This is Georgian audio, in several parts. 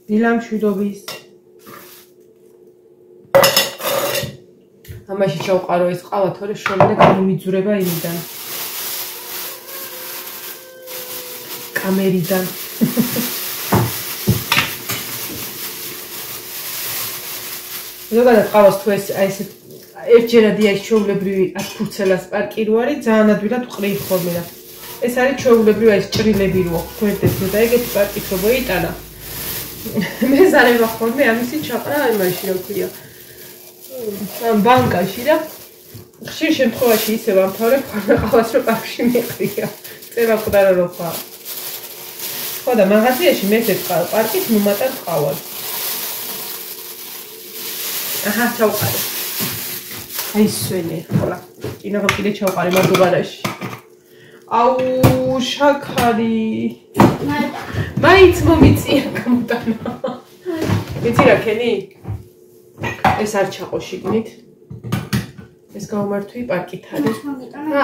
დილამშვიდობის. ამაში ჩავყარო ეს ყავა, თორე შრომდა გამომიძურება იმიდან. კამერიდან. ზოგადად ყავას თუ ეს აი ესე ერთჯერადია ის ჩვეულებრივი 10 ფურცელას პარკი რო არის, ძალიან ადვილად ყრიი ხოლმე და ეს არის ჩვეულებრივი ეს ჭრილები რო გვერდებს და ეგეთი პარკით რო მოიტანა. მე ზარება ხოლმე ამისი ჩაყრა იმაში რა ქვია. ამ ბანკაში და ხშირ შემთხვევაში ისევ ამთავრებ ყავას რო პარკში მიყრია. წერა ყდარა რო ხარ. ხო და მაღაზიაში მეცეთ პარკით მომატარ ყავას. აჰა, ჩავყარე. აი სვენე, ხოლა. კინაღა კიდე ჩავყარე მაგდუბარაში. აუ, შაქარი. მაინც მომიწია გამოტანა. იცი რა ქენი? ეს არ ჩაყო შიგნით. ეს გავმართვი პარკით არის. და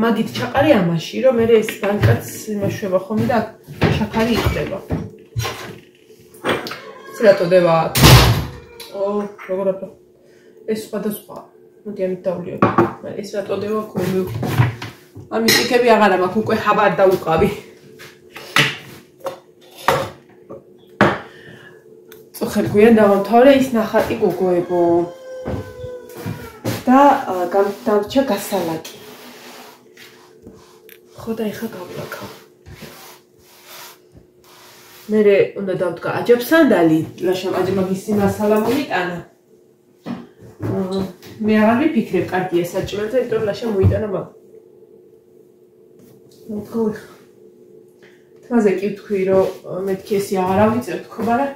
მაგით ჩაყარი ამაში, რომ მე ეს ბანკაც იმაშვება ხოლმე და შაქარი იყდება. ეს რატოდება? როგორ არა? ეს სხვადასხვა. მოდი ამით დავლიო. ეს რატოდება ხოლმე? ამის იქები აღარა მაქვს, უკვე ჰაბარ დაუყავი. წუხერ გვიან დავამთავრე ის ნახატი გოგოებო. და დამრჩა გასალაკი. ხო და ეხა გავлакავ. მერე უნდა დავდგა აჯაბსანდალი, ლაშამ აჯაბის მასალა მოიტანა. მე აღარ ვიფიქრებ კარგია საჭმელზე, იმიტომ რომ ლაშამ მოიტანა მაგ. მოთხოვი. თმაზე კი ვთქვი, რომ მეთქი ესი აღარ ავიწევ თქო, მაგრამ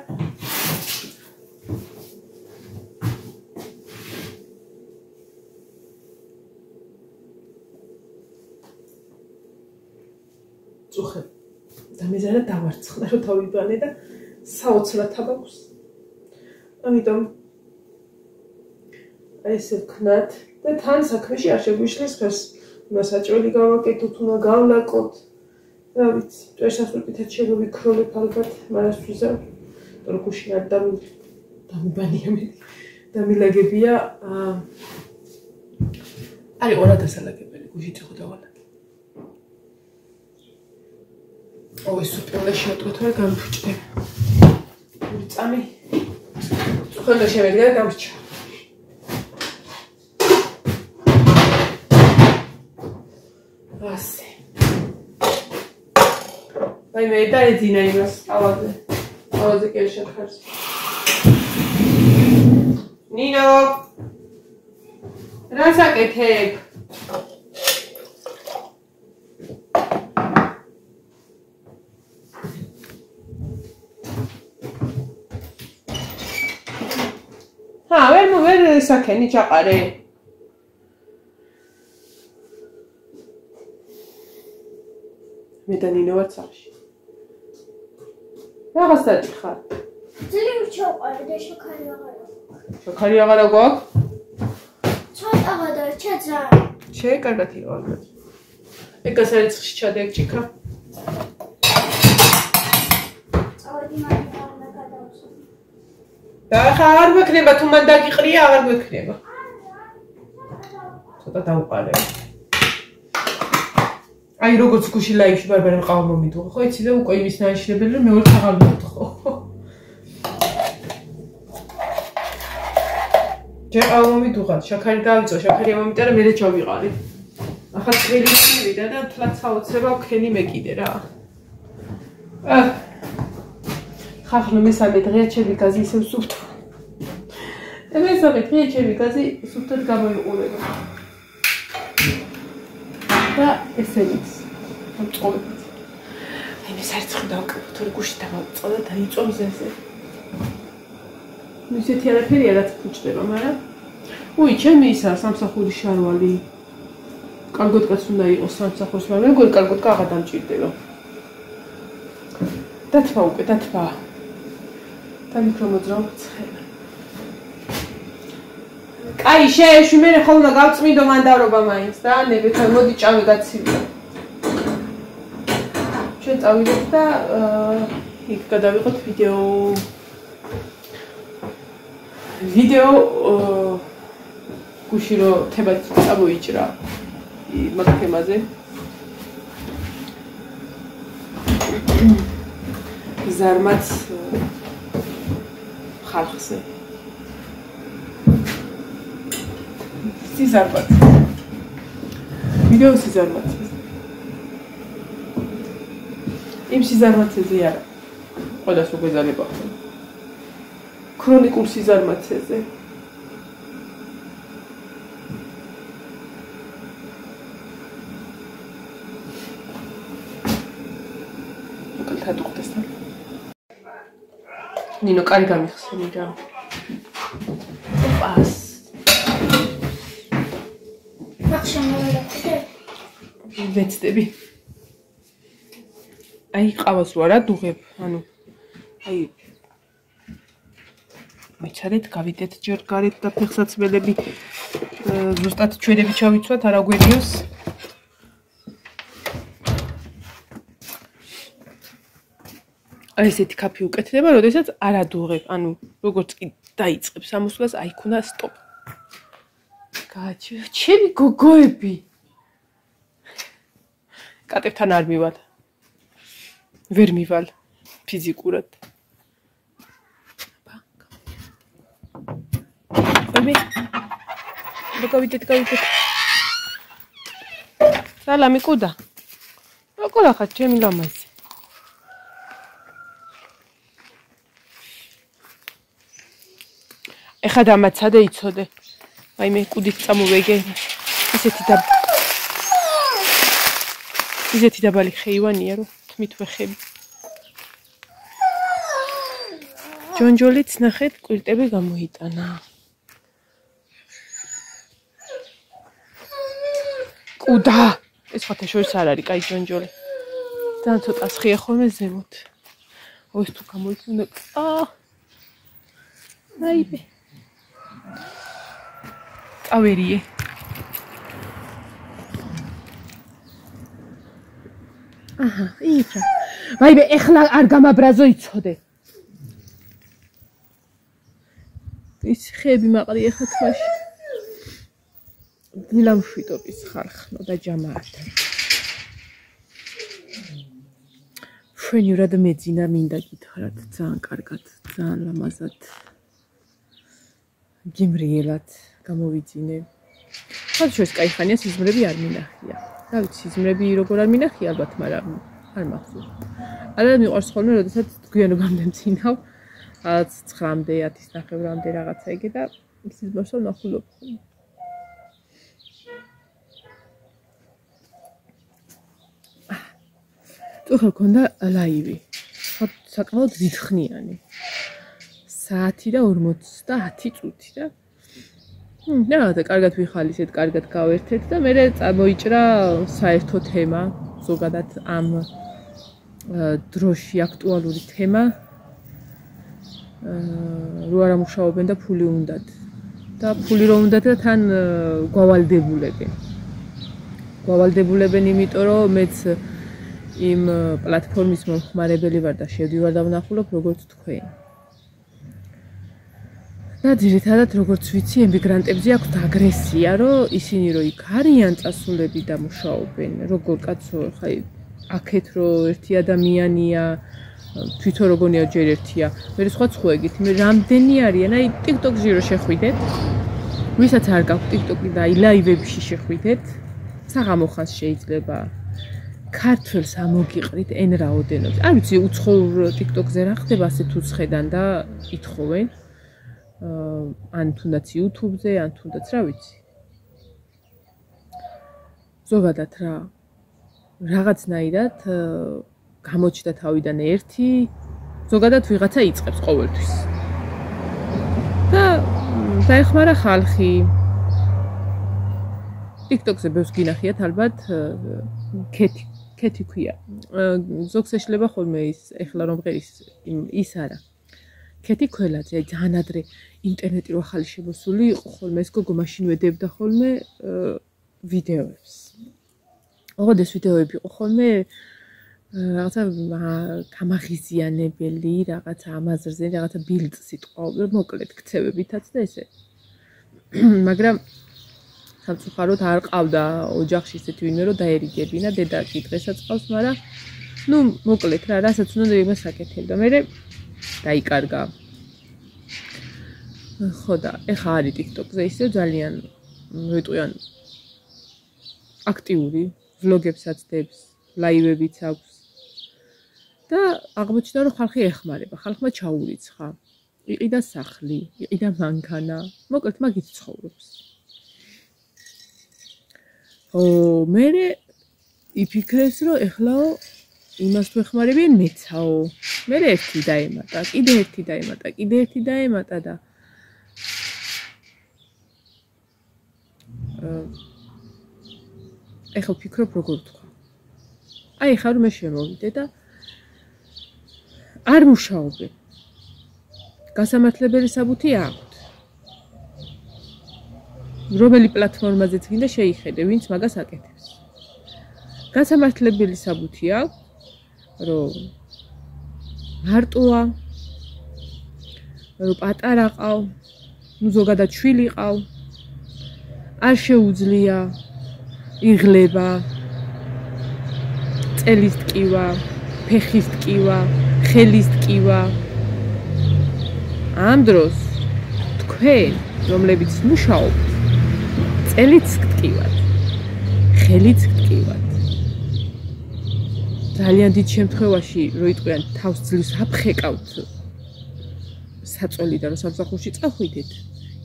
წუხე დამეზარა დავარცხდა რომ თავიბანე და საოცრად თაბაქვს. ამიტომ ესე ვქნათ და თან საქმეში არ შეგვიშლის ხეს. უნდა საჭველი გავაკეთოთ, უნდა გავლაკოთ. რა ვიცი, წესასწრაფით შეგოვიქროლებ ალბათ, მაგრამ ვიზავ. რომ გუშინ არ დამიბანია მე. დამილაგებია არის ორად დასალაგებელი, გუშინ ხო დავალაგე. ой, супер, შევტყვით რა გამიფუჭდება. წამი. ხოლმე შევედგა გამრჩა. ასე. აი მე დაეძინა იმას ავაზე. ავაზე კი შეხარს. ნინო. რა საკეთებ? ვერ საკენი ჩაყარე. მე და ნინო ვარ ციხეში. რაღაც დაწიხარ. ძილი ჩაყარე და შაქარი აღარა. შაქარი აღარა გვაქვს? ცოტა გადარჩა ძალიან. შე, კარგად იყვნენ. ეგას არის ციხეში ჩადექ ჭიქა. წავედი მაგრამ არ გადავსო. და არ გვექნება თუ მან დაგიყრია აღარ გვექნება. ცოტა დავყარე. აი როგორც გუში ლაივში ბარბარემ ყავა მომიდუღო, ხო იცი და უკვე იმის ნაიშლებელი რომ მეორე აღარ მომდუღო. ჯერ ყავა მომიდუღა, შაქარი გავიწო, შაქარი მომიტარა, მე ჩავიყარი. ახლა წვილი მივიდა და თლაც საოცრება ვქენი მე კიდე რა. ხახნო მესამე დღეა ჩემი გაზი ისევ სუფთა. მესამე დღეა ჩემი გაზი სუფთად გამოიყურება. და ესენიც ამწყობებით. აი მე საერთოდ დავკრიფ, თორე გუში დავაწოდა და იწვა მზეზე. ისეთი არაფერია რაც ფუჭდება, მაგრამ უი, ჩემი ისა სამსახური შარვალი. კარგოდკაც უნდა იყოს სამსახურს, მაგრამ როგორ კარგოდ აღარ დამჭირდება. დათვა უკვე, დათვა. დამიქრომოძრავ ცხენა. კაი, შეეშვი, მე ხოლმე გავწმინდო მანდარობა მაინც და ნებეთ მოდი ჭამე გაცივია. ჩვენ წავიდეთ და იქ გადავიღოთ ვიდეო. ვიდეო გუში რო თებად წამოიჭრა მაგ თემაზე. ზარმაც ხალხზე. სიზარმაც. ვიდეო სიზარმაც. იმ სიზარმაცეზე არა. ყველას უგეზარება. ქრონიკულ სიზარმაცეზე. დუხტესთან. ნინო კარი გამიხსენი რა. ოპას. ვეცდები. აი ყავას რო არა დუღებ, ანუ აი მეცადეთ გავიდეთ ჯერ გარეთ და ფეხსაცმელები ზუსტად ჩვენები ჩავიცვათ არა გვერიოს. აი ესეთი კაფე უკეთდება, როდესაც არ ადუღებ, ანუ როგორც კი დაიწყებს ამოსვლას, აი ქუნა სტოპ. გაჩვი, ჩემი გოგოები. კატებთან არ მივალ. ვერ მივალ ფიზიკურად. აბა. გავიდეთ. სალამი კუდა. აკურა ხა ჩემი ლამაზი. ეხა დამაცადე იცოდე. აი მე კუდით წამოვეგე. ისეთი დაბალი ხეივანია რომ თმით ვეხები. ჯონჯოლიც ნახეთ კვირტები გამოიტანა. კუდა! ეს ხოთე შორის არ არის კაი ჯონჯოლი. ძალიან ცოტა სხია ხოლმე ზემოთ. ოს თუ გამოიწუნა. აიბე. წავერიე. აჰა, იფრა. ვაიმე, ეხლა არ გამაბრაზო იცოდე. ის ხეები მაყრი ეხლა თვაში. დილამშვიდობის ხალხნო და ჯამაათ. ჩვენიურად მეძინა მინდა გითხრათ, ძალიან კარგად, ძალიან ლამაზად. გიმრიელად გამოვიძინე. ხალხს კაი ხანია სიზმრები არ მინახია. რა ვიცი, სიზმრები როგორ არ მინახია ალბათ, მაგრამ არ მახსოვს. არა მიყვარს ხოლმე, როდესაც გვიანობამდე მძინავ, 9-მდე, 10:30-მდე რაღაცა იგე და სიზმარს ვნახულობ ხოლმე. წუხა მქონდა ლაივი. საკმაოდ დიდხნიანი. საათი და 50 წუთი და და კარგად ვიხალისეთ, კარგად გავერთეთ და მე წამოიჭრა საერთო თემა, ზოგადად ამ დროში აქტუალური თემა. რო არ ამუშაობენ და ფული უნდათ. და ფული რო უნდათ და თან გვავალდებულებენ, იმიტომ რომ მეც იმ პლატფორმის მომხმარებელი ვარ და შევდივარ და ვნახულობ როგორც თქვენ. და ძირითადად როგორც ვიცი, ემიგრანტებზე აქვთ აგრესია, რომ ისინი რო იქ არიან წასულები და მუშაობენ, როგორ კაცო, ხაი აქეთ რო ერთი ადამიანია, თვითონ როგორია ჯერ ერთია, მე სხვა ხვეგით, მე რამდენი არიან, აი TikTok-ში რო შეხვიდეთ, ვისაც არ გაქვთ TikTok-ი და აი ლაივებში შეხვიდეთ, საღამოხანს შეიძლება ქართველს ამოგიყრით n რაოდენობით. არ ვიცი, უცხოურ TikTok-ზე რა ხდება ასეთ უცხედან და ითხოვენ. ან თუნდაც YouTube-ზე, ან თუნდაც რა ვიცი. ზოგადად რა რაღაცნაირად გამოჩნდა თავიდან ერთი, ზოგადად ვიღაცა იწყებს ყოველთვის. და დაეხმარა ხალხი. TikTok-ზე ბევრს გინახიათ ალბათ ქეთი ქვია. ზოგს ეშლება ხოლმე ის ეხლა რომ ღერის ის არა. ქეთი ქველაძე, ძალიან ადრე ინტერნეტი რო ახალი შემოსული იყო ხოლმე, ეს გოგო მაშინ ვედებდა ხოლმე ვიდეოებს. ოღონდ ეს ვიდეოები იყო ხოლმე რაღაცა გამაღიზიანებელი, რაღაცა ამაზრზე, რაღაცა ბილდ სიტყვა, მოკლედ ქცევებითაც და ესე. მაგრამ სამწუხაროდ არ ყავდა ოჯახში ისეთი ვინმე, რომ დაერიგებინა, დედა კი დღესაც ყავს, მაგრამ ნუ მოკლედ რა, რასაც უნდა იმას აკეთებდა. მე დაიკარგა. ხო და ეხა არის TikTok-ზე ისე ძალიან ვიტყვიან აქტიური, ვლოგებსაც დებს, ლაივებიც აქვს. და აღმოჩნდა რომ ხალხი ეხმარება, ხალხმა ჩაურიცხა. იყიდა სახლი, იყიდა მანქანა, მოკლედ მაგით ცხოვრობს. მე იფიქრეს რომ ეხლაო იმას თუ ეხმარებიან მეცაო. მე ერთი დაემატა, კიდე ერთი დაემატა, კიდე ერთი დაემატა და ეხლა ვფიქრობ როგორ ვთქვა. აი ხარ მე შემოვიდე და არ მუშაობე. გასამართლებელი საბუთი აქვთ. რომელი პლატფორმაზეც გინდა შეიხედე, ვინც მაგას აკეთებს. გასამართლებელი საბუთი აქვს, რომ მარტოა, რომ პატარა ყავ, ნუ ზოგადად შვილი ყავ, არ შეუძლია, იღლება, წელის ტკივა, ფეხის ტკივა, ხელის ტკივა. ამ დროს თქვენ, რომლებიც მუშაობთ, წელიც ტკივათ, ხელიც ტკივათ. ძალიან დიდ შემთხვევაში, რო იტყვიან თავს ძლივს აფხეკავთ საწოლიდან, რომ სამსახურში წახვიდეთ,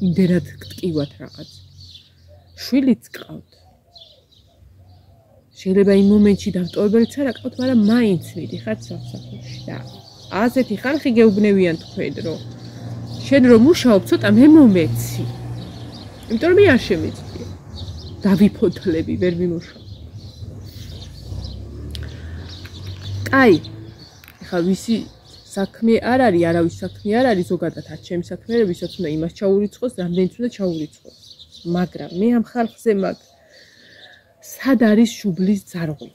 იმდენად ტკივათ რაღაც. შვილიც გყავთ. შეიძლება იმ მომენტში დავტოვებელიც არ აკავთ, მაგრამ მაინც მიდიხართ სამსახურში და ასეთი ხალხი გეუბნევიან თქვენ, რომ შენ რომ მუშაობ, ცოტა მე მომეცი. იმიტომ რომ მე არ შემიძლია. დავიფოთლები, ვერ მიმუშავ. აი, ეხლა ვისი საქმე არ არის, არავის საქმე არ არის, ზოგადად არ ჩემი საქმეა, ვისაც უნდა იმას ჩაურიცხოს, რამდენიც უნდა ჩაურიცხოს. მაგრამ მე ამ ხალხზე მაგ სად არის შუბლის ძარღვი?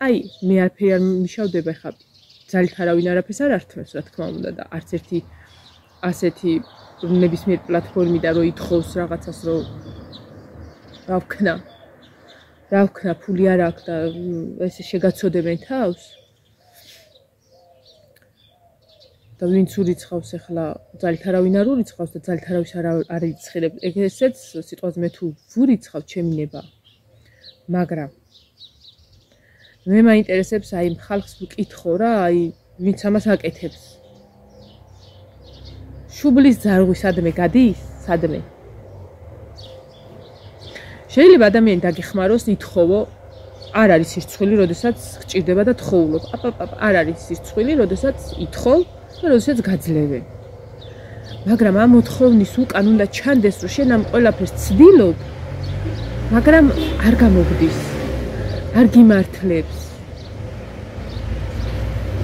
აი, მე არაფერი არ მიშავდება ხა. ძალით არავინ არაფერს არ ართმევს, რა თქმა უნდა და არც ერთი ასეთი ნებისმიერ პლატფორმიდან რო ითხოვს რაღაცას, რომ რა ვქნა, ფული არ აქვს და ესე შეგაცოდებენ თავს. და ვინც ურიცხავს ახლა ძალით არავინ არ ურიცხავს და ძალით არავის არ ირიცხებს. ეგეცაც სიტყვაზე მე თუ ვურიცხავ ჩემი ნება. მაგრამ მე მაინტერესებს აი ხალხს ვკითხო რა, აი ვინც ამას აკეთებს. შუბლის ძარღვი სადმე გადის? სადმე? შეიძლება ადამიანი დაგეხმაროს, ითხოვო, არ არის სირცხვილი, როდესაც გჭირდება და თხოვლობ. არ არის სირცხვილი, როდესაც ითხოვ და როდესაც გაძლევენ. მაგრამ ამ მოთხოვნის უკან უნდა ჩანდეს, რომ შენ ამ ყველაფერს ცდილობ, მაგრამ არ გამოგდის, არ გიმართლებს.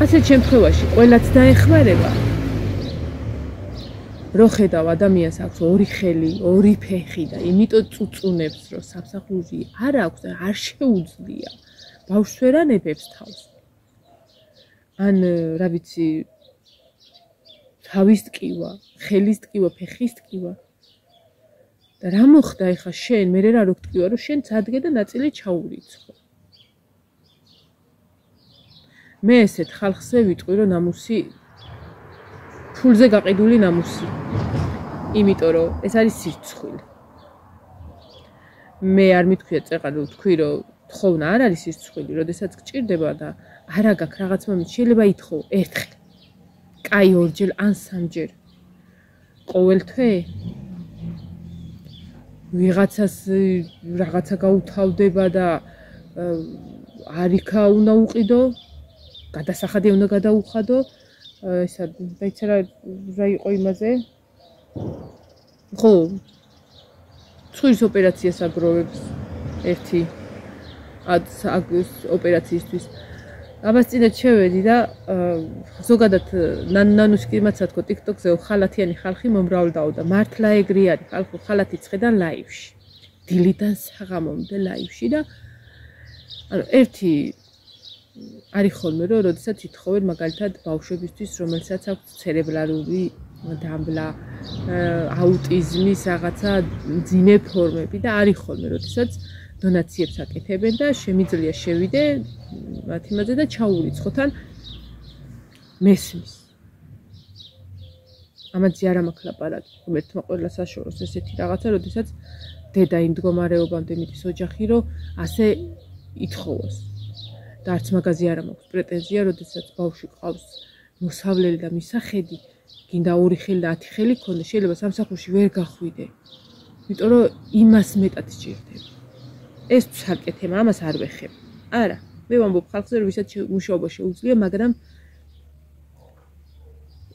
ასეთ შემთხვევაში ყველაც დაეხმარება. რო ხედავ ადამიანს აქვს ორი ხელი, ორი ფეხი და იმიტომ წუწუნებს, რომ სამსახური არ აქვს და არ შეუძლია. ბავშვს ვერ ანებებს თავს. ან რა ვიცი, თავის ტკივა, ხელის ტკივა, ფეხის ტკივა. და რა მოხდა ეხა შენ, მე რა გტკივა, რომ შენ წადგე და ნაწილი ჩაურიცხო. მე ესეთ ხალხზე ვიტყვი, რომ ნამუსი ფულზე გაყიდული ნამუსი. იმიტომ რომ ეს არის სირცხვილი. მე არ მithქვია წეყარ რომ თქვი რომ თხოვნა არ არის სირცხვილი, როდესაც გჭირდება და არა გაქვს რაღაც მომენტ შეიძლება ითხოვ ერთხელ. კაი ორჯერ ან სამჯერ. ყოველ თვე ვიღაცას რაღაცა გაუთავდება და არიქა უნდა უყიდო, გადასახადი უნდა გადაუხადო. ისა დაიწერა რა იყო იმაზე? ხო. ცხვირის ოპერაციას აგროვებს ერთი ოპერაციისთვის. ამას წინათ შევედი და ზოგადად ნანუს კი მათსა თქო TikTok-ზე ხალათიანი ხალხი მომრავლდაო და მართლა ეგრე არის ხალხი ხალათი წხედა ლაივში. დილიდან საღამომდე ლაივში და ანუ ერთი არის ხოლმე რომ როდესაც ითხოვენ მაგალითად ბავშვებისთვის რომელსაც აქვს ცერებრალური დამბლა აუტიზმის რაღაცა ძიმე ფორმები და არის ხოლმე როდესაც დონაციებს აკეთებენ და შემიძლია შევიდე მათ იმაზე და ჩაურიცხოთ ან მესმის ამაზე არ მაქვს ლაპარაკი ღმერთმა ყველა საშოროს ესეთი რაღაცა როდესაც დედა იმ მდგომარეობამდე მიდის ოჯახი რომ ასე ითხოვოს და არც მაგაზე არ მაქვს პრეტენზია როდესაც ბავშვი ყავს მოსავლელი და მისახედი გინდა 2 ხელი და 10 ხელი ქონდა შეიძლება სამსახურში ვერ გახვიდე იმიტომ რომ იმას მეტად სჭირდება ეს საკეთება ამას არ ვეხებ არა მე ვამბობ ხალხზე რომ ვისაც მუშაობა შეუძლია მაგრამ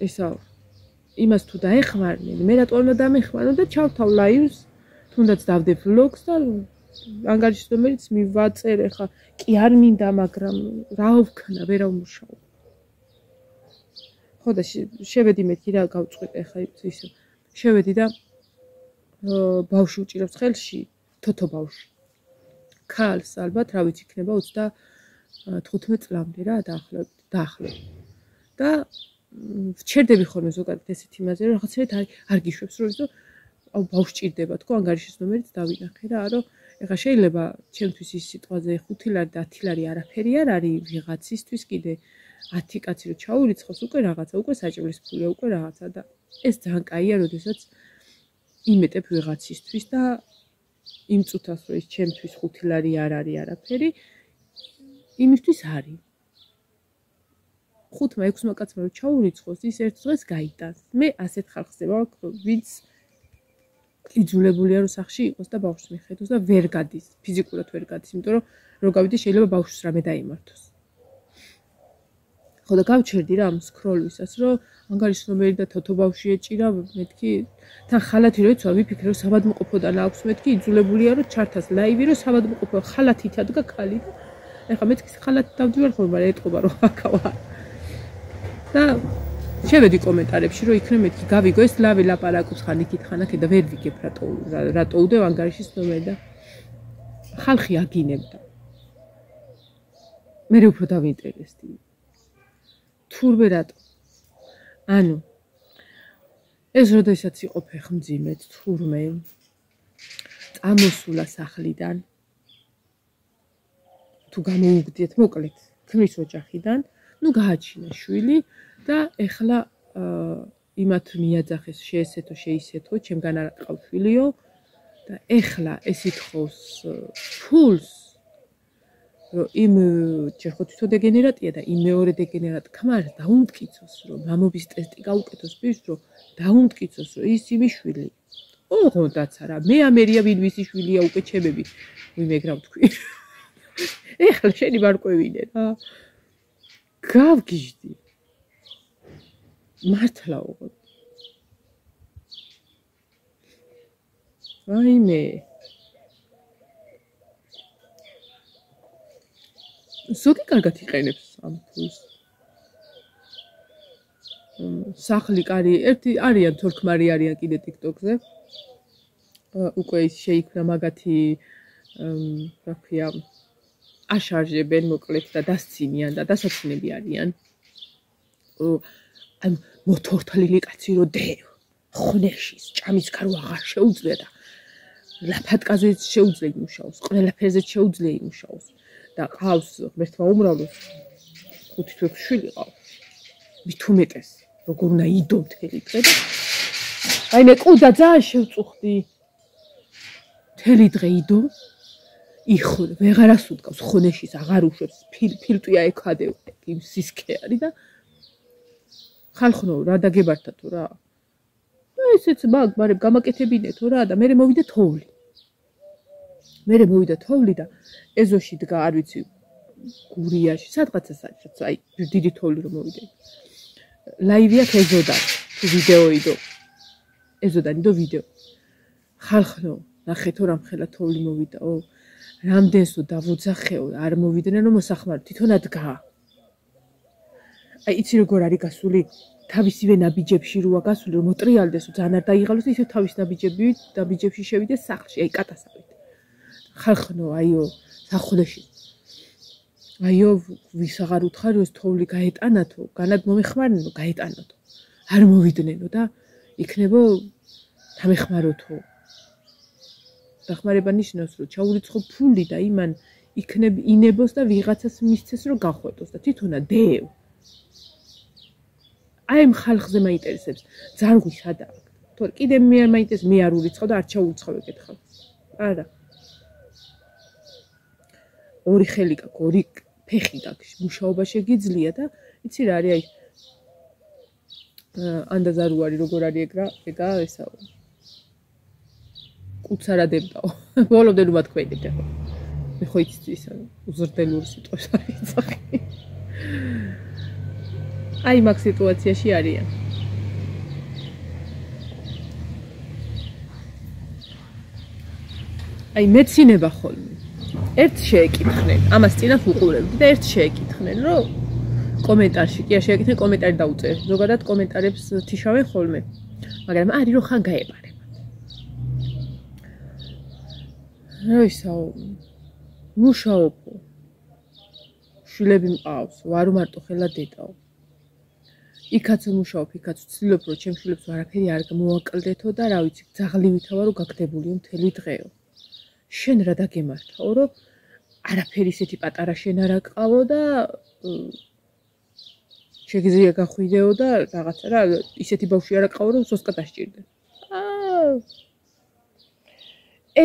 ესა იმას თუ დაეხმარნენ მე რატო არ დამეხმარო და ჩავთავ ლაივს თუნდაც დავდებ ვლოგს და ანგარიშის ნომერიც მივაწერე ხა კი არ მინდა მაგრამ რა ვქნა ვერა ვმუშაობ ხო და შევედი მეთქი რა გავწყვიტე ხა ისე შევედი და ბავშვი უჭირავს ხელში თოთო ბავშვი ქალს ალბათ რა ვიცი იქნება 35 წლამდე რა დაახლოებით და ვჩერდები ხოლმე ზოგადად ესეთ იმაზე რომ რაღაცა არ გიშვებს რომ ისო აუ ბავშვი ჭირდება თქო ანგარიშის ნომერიც დავინახე რა რომ ეხა შეიძლება ჩემთვის ის სიტყვაზე 5 ლარი და 10 ლარი არაფერი არ არის ვიღაცისთვის კიდე 10 კაცი რომ ჩაურიცხოს უკვე რაღაცა უკვე საჭმლის ფულია უკვე რაღაცა და ეს ძალიან კაია როდესაც იმეტებ ვიღაცისთვის და იმ წუთას რომ ის ჩემთვის 5 ლარი არ არის არაფერი იმისთვის არის 5-6 კაცმა რომ ჩაურიცხოს ის ერთ დღეს გაიტანს მე ასეთ ხალხზე ვარ ვინც იძულებულია რომ სახში იყოს და ბავშვს მიხედოს და ვერ გადის ფიზიკურად ვერ გადის იმიტომ რომ რო გავიდე შეიძლება ბავშვს რამე დაიმართოს ხო და გავჩერდი რა ამ სკროლვისას რომ ანგარიშის ნომერი და თოთო ბავშვი ეჭირა მეთქი თან ხალათი რო იცვა ვიფიქრე რომ საბადმოყოფოდან აქვს მეთქი იძულებულია რომ ჩართას ლაივი რომ საბადმოყოფო ხალათით ადგა ქალი და ეხლა მეთქი ხალათით დავდივარ ხოლმე მაგრამ ეტყობა რომ აკავა და შევედი კომენტარებში რომ იქნებ მეთქი გავიგო ეს ლავი ლაპარაკობს ხან იქით ხან აქ და ვერ ვიგებ რატო უდევ ანგარიშის ნომერი და ხალხი აგინებდა მე უფრო დავინტერესდი თურმე რატო ანუ ეს როდესაც იყო ფეხმძიმედ თურმე წამოსულა სახლიდან თუ გამოუგდიეთ მოკლედ ქმრის ოჯახიდან ნუ გააჩინა შვილი და ეხლა იმათ მიაძახეს შეესეთო შეისეთო ჩემგან არ ყავს შვილიო და ეხლა ეს ითხოვს ფულს რომ იმ ჯერ ხო თვითონ დეგენერატია და იმ მეორე დეგენერატმა დაუმტკიცოს რომ მამობის ტესტი გაუკეთოს ის რომ დაუმტკიცოს რომ ის იმის შვილი ოღონდაც არა მე ამერია ვინ ვისი შვილია უკვე ჩემები ვიმეგრავ თქვი ეხლა შენი ვარკვევინე რა გავგიჟდი მართლა ოღონდ ვაიმე ზოგი კარგად იყენებს ამ ფულს სახლი კარი ერთი არიან თორქმარი არიან კიდე TikTok-ზე უკვე ის შეიქმნა მაგათი რა ქვია აშარჟებენ მოკლედ და დასცინიან და დასაცინები არიან ამ მოთორთლილი კაცი რო დე ხნეშის ჭამის გარო აღარ შეუძლია და ლაფატკაზე შეუძლია იმუშაოს ყველაფერზე შეუძლია იმუშაოს და ყავს ღმერთმა უმრავლოს 5-6 შვილი ყავს მით უმეტეს როგორ უნდა იდო მთელი დღე და აი მე ყუდა ძალიან შევწუხდი მთელი დღე იდო იხო ვეღარას უდგავს ხონეშის აღარ უშვებს ფილტვია ექადე იმ სისქე არის და ხალხნო რა დაგებართათო რა და ესეც მაგრამ გამაკეთებინეთო რა და მე მოვიდა თოვლი და ეზოში დგა არ ვიცი გურიაში სადღაცა საჭიროც აი დიდი თოვლი რომ მოვიდა ლაივია ეზოდან თუ ვიდეო იდო ეზოდან იდო ვიდეო ხალხნო ნახეთო რამხელა თოვლი მოვიდაო რამდენსო დავუძახეო არ მოვიდნენ რომ მოსახმარო თვითონ ადგა აი იცი როგორ არის გასული თავისივე ნაბიჯებში როა გასული რომ მოტრიალდესო ძალიან არ დაიღალოს ისე თავის ნაბიჯებში შევიდეს სახლში აი კატასავით ხალხნო აიო სახულეში აიო ვის აღარ უთხარიოს თოვლი გაეტანათო, განად მომეხმარნო, გაეტანათო. არ მოვიდნენ და იქნებო დამეხმაროთო. დახმარება ნიშნავს, რომ ჩაურიცხო ფული და იმან იქნებ ინებოს და ვიღაცას მისცეს, რომ გახვეტოს და თვითონა დევ. აი ამ ხალხზე მაინტერესებს, ძარღვი სადაა. თორე კიდე მე არ მაინტერესებს, მე არ ურიცხავ და არ ჩაურიცხავ ეკითხავ. არა. ორი ხელი გაქვს, ორი ფეხი გაქვს, მუშაობა შეგიძლია და იცი რა არის აი ანდაზარუარი როგორ არის ეგა ესა კუცარადებდაო. ბოლომდე რომ თქვენით ახლა. მე ხო იცით ისა უზრდელური სიტყვებს არიცახი. აი მაგ სიტუაციაში არიან. აი მეცინება ხოლმე. ერთ შეეკითხნენ, ამას წინათ უყურებდი და ერთ შეეკითხნენ, რომ კომენტარში, კი არ შეეკითხნენ, კომენტარი დაუწერეთ. ზოგადად კომენტარებს თიშავენ ხოლმე. მაგრამ არის რომ ხან გაეპარება. რა ისაო? მუშაობო. შვილები მყავს, ვარო მარტო ხელა დედაო. იქაც მუშაობ, იქაც ვცდილობ, რომ ჩემ შვილებს არაფერი არ მოვაკლდეთო და რა ვიცი, ძაღლივითა ვარო გაგდებულიო მთელი დღეო. შენ რა დაგემართაო, რომ არაფერი ისეთი პატარა შენ არ აყავო და შეგიძლია გახვიდეო და რაღაცა რა ისეთი ბავშვი არ აყავო, რომ სოსკა დასჭირდე.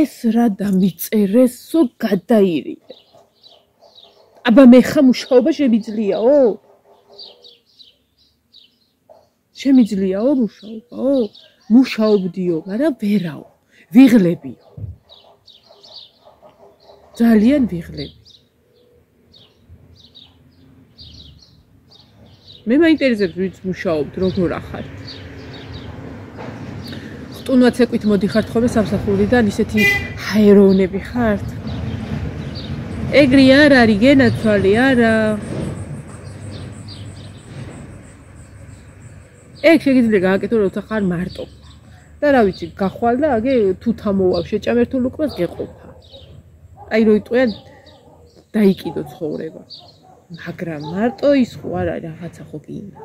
ეს რა დამიწერესო გადაირიდე. აბა მე ხა მუშაობა შემიძლიაო? შემიძლიაო მუშაობაო? მუშაობდიო, მაგრამ ვერაო, ვიღლებიო. ძალიან ვიღლები. მე მაინტერესებს ვიც მუშაობთ, როგორ ახართ. ხტუნვა ცეკვით მოდიხართ ხოლმე სამსახურიდან, ისეთი ჰაეროვნები ხართ. ეგრე არ არის გენაცვალი არა. ეგ შეგიძლია გააკეთო, როცა ხარ მარტო. და რა ვიცი, გახვალ და აგე თუთა მოვალ, შეჭამერთო ლუკმას გეყოფა. აი რო იტყვიან დაიკიდო ცხოვრება. მაგრამ მარტო ის ხო არა რაღაცა ხო გინდა.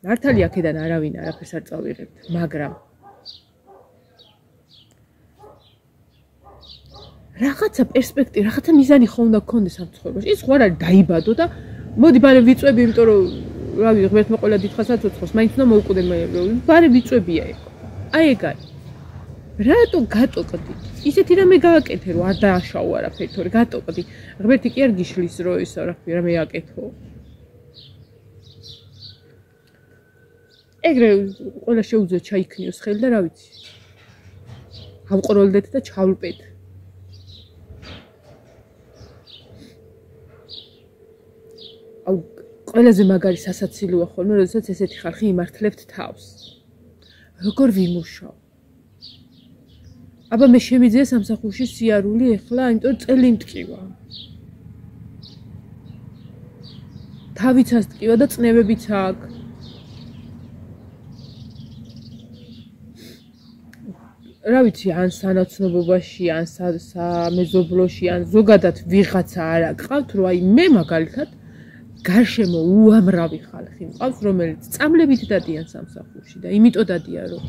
მართალი აქედან არავინ არაფერს არ წავიღებთ, მაგრამ რაღაცა პერსპექტივა, რაღაცა მიზანი ხო უნდა გქონდეს ამ ცხოვრებაში. ის ხო არ არის დაიბადო და მოდი ბარე ვიწვევი, იმიტომ რომ რავი ღმერთმა ყველა დიდხანს აცოცხლოს, მაინც უნდა მოვკვდე მე. ბარე ვიწვევია ეგ. აი ეგ არის. რატო გატოყდი? ისეთი რამე გააკეთე, რომ არ დააშაო არაფერი, თორე გატოყდი. ღმერთი კი არ გიშლის, რომ ისა რამე აკეთო. ეგრე ყველა შეუძლია ჩაიქნიოს ხელი და რა ვიცი. ავყროლდეთ და ჩავლპეთ. აუ ყველაზე მაგარი სასაცილოა ხოლმე, როდესაც ესეთი ხალხი იმართლებთ თავს. როგორ ვიმუშაო? აბა მე შემიძლია სამსახურში სიარული ეხლა, იმიტომ რომ წელი მტკივა. თავიც ასტკივა და წნევებიც აქვს. რა ვიცი, ან სანაცნობობაში, ან სამეზობლოში, ან ზოგადად ვიღაცა არ აკყავთ, რომ აი მე მაგალითად გარშემო უამრავი ხალხი მყავს, რომელიც წამლებით დადიან სამსახურში და იმიტომ დადიან, რომ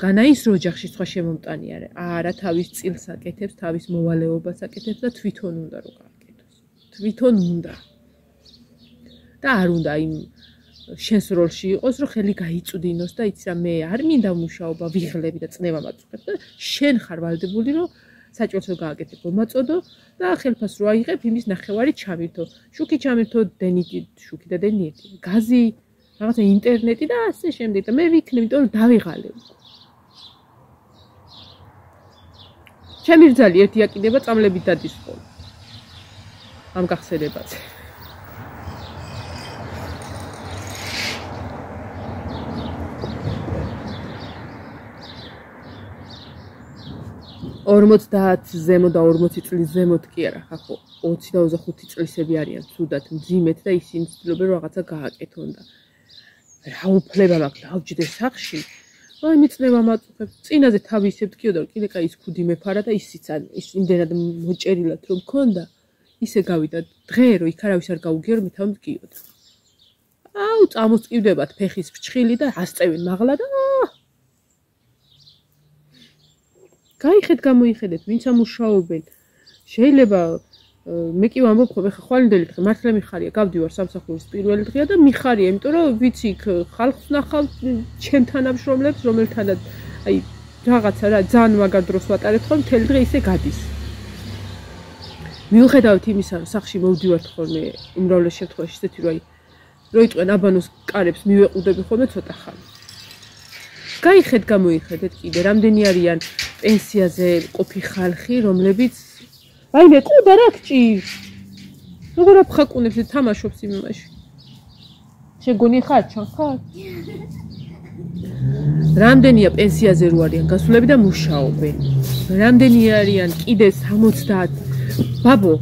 განაის რო ოჯახში სხვა შემომტანი არა. არა, თავის წილს აკეთებს, თავის მოვალეობას აკეთებს და თვითონ უნდა რომ გააკეთოს. თვითონ უნდა. და არ უნდა იმ შენს როლში იყოს, რომ ხელი გაიწვდინოს და იცი რა მე არ მინდა მუშაობა, ვიღლები და წნევა მაწუხებ და შენ ხარ ვალდებული, რომ საჭიროა რომ გააკეთებ, მომაწოდო და ხელფას რო აიღებ, იმის ნახევარი ჩამირთო. შუქი ჩამირთო, დენიტი, შუქი და დენიტი, გაზი, რაღაცა ინტერნეტი და ასე შემდეგ და მე ვიქნებ, იმიტომ რომ დავიღალებ. ჩემი რძალი ერთი აკიდება წამლებით დადის ხოლმე. ამ გახსენებაზე. ორმოცდაათ ზემო და 40 წლის ზემოთ კი არა, ხო 20 და 25 წლისები არიან ცუდად მძიმედ და ისინი ცდილობენ რაღაცა გააკეთონ და რა უფლება მაქვს დავჯდე სახში. აი მიწნევა მაწუხებ, წინაზე თავი ისე მткиოდა, რომ კიდე კაი ის ქუდი მეფარა და ისიც ის იმდენად მოჭერილად რომ მქონდა, ისე გავიდა დღე რომ იქ არავის არ გაუგიო რომ მეთავ მткиოდა. აუ წამოსწივდებათ ფეხის ფრჩხილი და ასწევენ მაღლა და გაიხედეთ გამოიხედეთ ვინც ამუშაობენ. შეიძლება მე კი ვამბობ ხო ხა ხვალინდელი დღე მართლა მიხარია გავდივარ სამსახურის პირველი დღეა და მიხარია იმიტომ რომ ვიცი იქ ხალხს ნახავ ჩემ თანამშრომლებს რომელთანაც აი რაღაცა რა ძალიან მაგარ დროს ვატარებ ხოლმე მთელი დღე ისე გადის. მიუხედავად იმისა რომ სახში მოვდივართ ხოლმე უმრავლეს შემთხვევაში ისეთი რომ აი როიტყვენ აბანოს კარებს მივეყუდები ხოლმე ცოტა ხანი. გაიხედ გამოიხედეთ კიდე რამდენი არიან პენსიაზე ყოფი ხალხი რომლებიც აი მე ყუდა რა გჭირს. როგორ აფხაკუნებს თამაშობს იმაში. შეგონი ხარ ჩან ხარ? რამდენია პენსიაზე რო არიან გასულები და მუშაობენ. რამდენი არიან კიდე 70 ბაბო,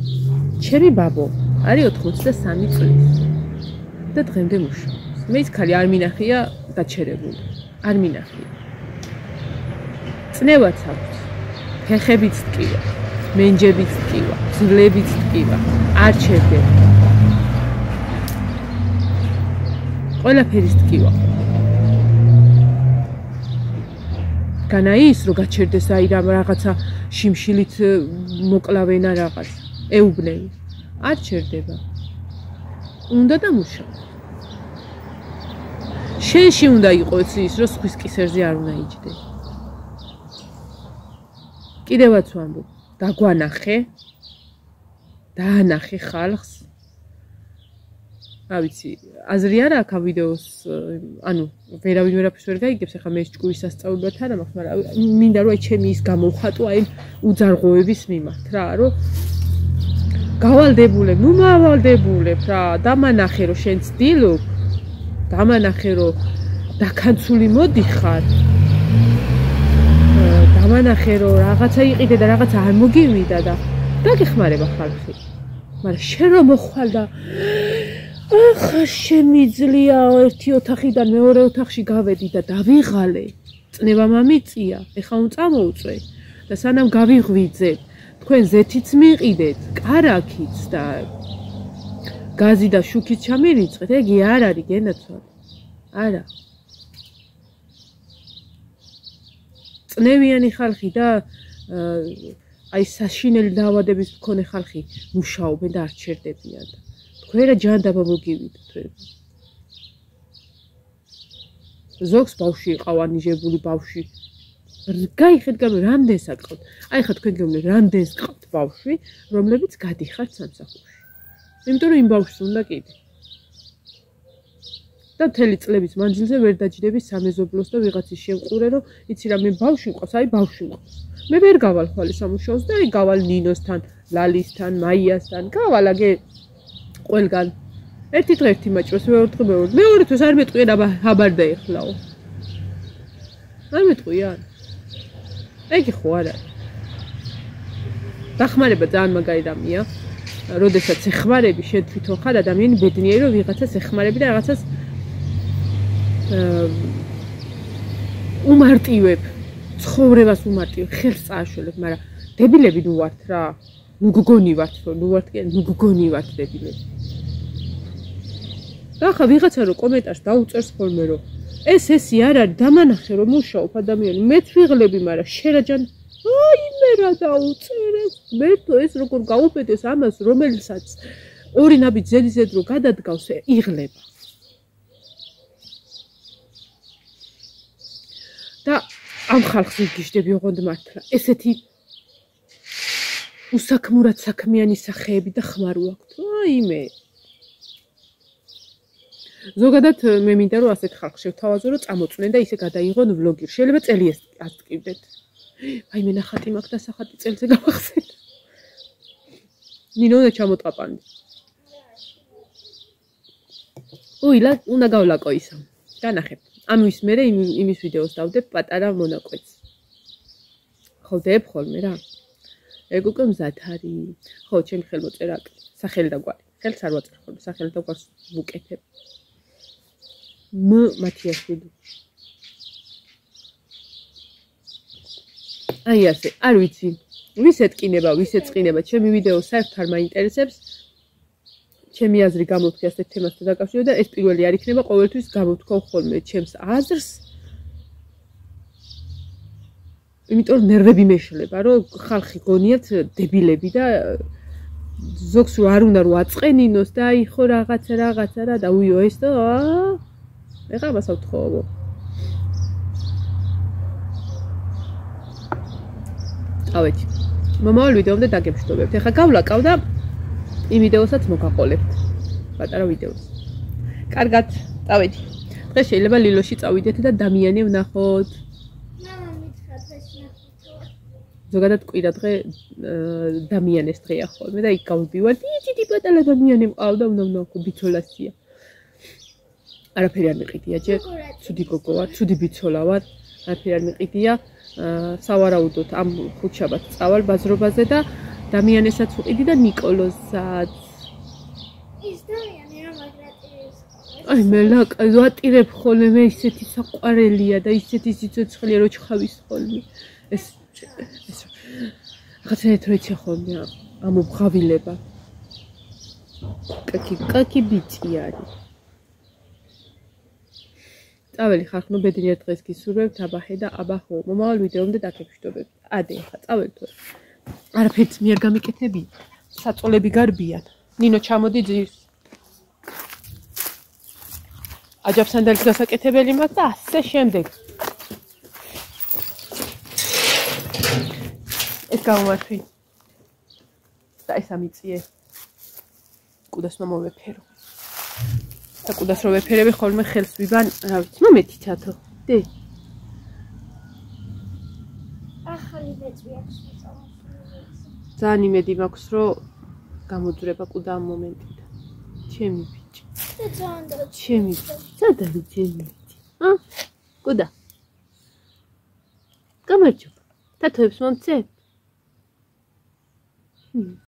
ჩემი ბაბო არის 83 წლის. და დღემდე მუშაობს. მე ის ქალი არ მინახია დაჩერებული. არ მინახია. წნევაც აქვს. ფეხებიც ტკივა. მენჯებიც ტკივა, ძვლებიც ტკივა, არ ჩერდება. ყველაფერის ტკივა. განა ის რომ გაჩერდეს აი რაღაცა შიმშილით მოკლავენა რაღაც. ეუბნები. არ ჩერდება. უნდა დამუშავო. შენში უნდა იყოს ის რომ სხვის კისერზე არ უნდა იჯდე. კიდევაც ვამბობ დაგვანახე დაანახე ხალხს რა ვიცი აზრი არა აქ ვიდეოს ანუ ვერავინ ვერაფერს ვერ გაიგებს ახლა მე ჭკურის სასწაულად არა მაქვს მაგრამ მინდა რომ აი ჩემი ის გამოვხატო აი უძარღვოების მიმართ რა რომ გავალდებულებ ნუ მავალდებულებ რა დამანახე რომ შენ ცდილობ დამანახე რომ დაქანცული მოდიხარ დამანახე რომ რაღაცა იყიდე და რაღაცა არ მოგივიდა და დაგეხმარება ხალხი. მაგრამ შენ რომ მოხვალ და ახლა შემიძლია ერთი ოთახიდან მეორე ოთახში გავედი და დავიღალე. წნევა მამიწია. ეხლა უწამოუწვე და სანამ გავიღვიძებ, თქვენ ზეთიც მიყიდეთ, კარაქიც და გაზი და შუქიც ჩამირიწყეთ. ეგი არ არის გენაცვალე. არა. წნევიანი ხალხი და აი საშინელი დაავადების მქონე ხალხი მუშაობენ და არ ჩერდებიან. თქვენ რა ჯანდაბა მოგივიდეთ თქვენ. ზოგს ბავშვი იყავ ანიშებული ბავშვი. გაიხეთ გამო რამდენს აკყავთ. აი ხა თქვენ გეუბნებით რამდენს ყავთ ბავშვი, რომლებიც გადიხართ სამსახურში. იმიტომ რომ იმ ბავშვს უნდა კიდე. და მთელი წლების მანძილზე ვერ დაჯდები სამეზობლოს და ვიღაცის შემყურე რომ იცი რა მე ბავშვი მყავს, აი ბავშვი მყავს. მე ვერ გავალ ხვალე სამუშაოს და აი გავალ ნინოსთან, ლალისთან, მაიასთან, გავალ აგე ყველგან. ერთი დღე ერთი მაჭროს მეორე დღე მეორე დღეს არ მეტყვია და აბარ დაეხლაო. არ მეტყვია. ეგი ხო არა. დახმარება ძალიან მაგარი რამეა. როდესაც ეხმარები შენ თვითონ ხარ ადამიანი ბედნიერი რომ ვიღაცას ეხმარები და რაღაცას უმარტივებ ცხოვრებას უმარტივებ ხელს წააშველებ მაგრამ დებილები ნუ ვართ რა ნუ გგონი ვართ რომ ნუ ვართ კი ნუ გგონი ვართ დებილები და ხა ვიღაცა რომ კომენტარს დაუწერს ხოლმე რომ ესე არ არის დამანახე რომ მუშაობ ადამიანი მეც ვიღლები მაგრამ შერაჯან აი მე რა დაუწერეს მერთო ეს როგორ გაუბედეს ამას რომელსაც ორი ნაბიჯ ზედიზედ რო გადადგავს იღლება და ამ ხალხს ვიგიჟდები ოღონდ მართლა ესეთი უსაქმურად საქმიანი სახეები და ხმარო აქვთ აი მე ზოგადად მე მინდა რომ ასეთ ხალხს შევთავაზო რომ წამოწნენ და ისე გადაიღონ ვლოგი შეიძლება წელი ასტკივდეთ აი მე ნახატი მაქვს და სახატი წელზე გავახსენე ნინო და ჩამოტყაპანი უილა უნდა გავლაკო ისა განახებ ამის მერე იმის ვიდეოს დავდებ პატარა მონაკვეთს ხოვდებ ხოლმე რა ეგ უკვე მზად არის ხო ჩემი ხელმოწერა სახელი და გვარი ხელს არ ვაწერ ხოლმე სახელი და გვარს ვუკეთებ მათიაშვილი აი ასე არ ვიცი ვის ეტყინება, ჩემი ვიდეო საერთოდ არ მაინტერესებს. ჩემი აზრი გამოვთქი ასეთ თემასთან დაკავშირებით და ეს პირველი არ იქნება, ყოველთვის გამოვთქვავ ხოლმე ჩემს აზრს. იმიტომ რომ ნერვები მეშლება, რომ ხალხი გონიათ დებილები და ზოგს რო არ უნდა რომ აწყენინოს და აი ხო რაღაცა რა და უიო ეს და ეხლა მას ავთხოვო. ავეჭი. მომავალ ვიდეომდე დაგემშვიდობებთ. ეხლა გავლაკავ და იმ ვიდეოსაც მოგაყოლებთ. პატარა ვიდეოს. კარგად, წავედი. დღეს შეიძლება ლილოში წავიდეთ და დამიანე ვნახოთ. ზოგადად კვირა დღე დამიანეს დღეა ხოლმე და იქ გავდივარ. დიდი პატარა დამიანე მყავდა, უნდა ვნახო, ბიცოლასია. არაფერი არ მიყიდია ჯერ. ცუდი გოგო ვარ, ცუდი ბიცოლა ვარ. არაფერი არ მიყიდია. სავარაუდოდ ამ ხუთშაბათს წავალ ბაზრობაზე და დამიანესაც ვყიდი და ნიკოლოზსაც. ის დამიანე რა მაგრატირებს. აი მე ვატირებ ხოლმე, მე ისეთი საყვარელია და ისეთი სიცოცხლეა რო ჩხავის ხოლმე. ეს რაღაცნაირად რო იცი ხოლმე ამობღავილება. კაკი ბიჭი არის. წაველი ხარხნო ბედნიერ დღეს გისურვებთ აბაჰე და აბაჰო. მომავალ ვიდეომდე დაგემშვიდობებთ. ადე ხა წავალთ. არაფერს მიერ გამიკეთები. საწოლები გარბიან. ნინო ჩამოდი ძირს. აჯაფსანდალის გასაკეთებელი მაქვს და ასე შემდეგ. ეს გამომართვი. და ეს ამიწიე. კუდას მომოვეფერო. და კუდას რო ვეფერები ხოლმე ხელს ვიბან, რა ვიცი, მომეთიცათო. დე. ახალი ბეწვი აქვს მოწამული. ძალიან იმედი მაქვს, რომ გამოძვრება კუდა ამ მომენტიდან. ჩემი ბიჭი. და ძალიან და ჩემი. სადარი ჩემი ბიჭი. კუდა. გამარჯობა. თათოებს მომცე?